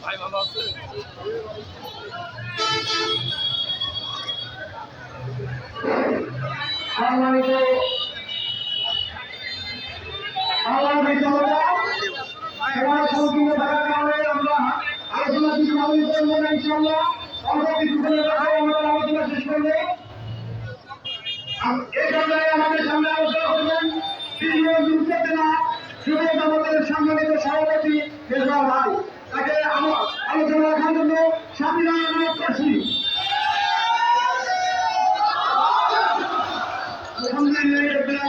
ভাই ভালো আছে? সম্মানিত সভাপতি ভাই তাকে আলোচনা রাখার জন্য স্বামীরা অনুরোধ করছি। আলহামদুলিল্লাহ রাব্বিল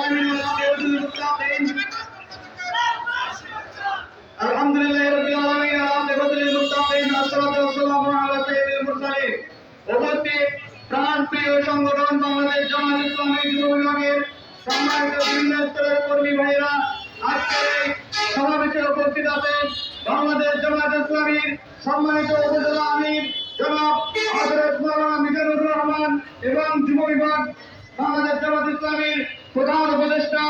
আলামিন আল-মুত্তাকিন মুত্তাকিন আসসালাতু ওয়াসসালামু আলা সাইয়্যিদিল মুরসালিন। উপস্থিত প্রাণপ্রিয় সংগঠন বাংলাদেশ জামাত ইসলামী যুব বিভাগের সম্মানিত বিভিন্ন স্তরের কর্মী ভাইয়েরা, আজকের এই সমাবেশে উপস্থিত আছেন বাংলাদেশ জামাত ইসলামীর সম্মানিত উপজেলা আমির জনাব হযরত মাওলানা মিজানুর রহমান এবং যুব বিভাগ বাংলাদেশ জামাত ইসলামীর প্রধান উপদেষ্টা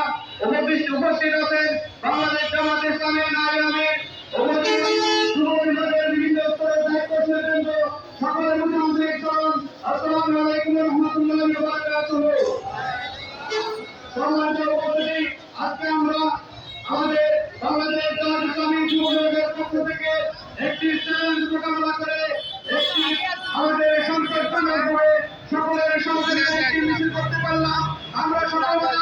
উপস্থিত আছেন বাংলাদেশ জামাত ইসলামীর নারী আমির উপস্থিত যুব বিভাগের বিভিন্ন স্তরের দায়িত্বশীলবৃন্দ, সকলের প্রতি আন্তরিক সালাম। আসসালামু আলাইকুম ওয়া রাহমাতুল্লাহি ওয়া বারাকাতুহু। সম্মানিত উপস্থিতি, আজকে আমরা আমাদের বাংলাদেশ জামাত ইসলামী যুব বিভাগের পক্ষ থেকে একটি চ্যালেঞ্জ মোকাবেলা করে একটি আমাদের সংকট করে সকলের সঙ্গে একটি মিছিল করতে পারলাম। আমরা সকলে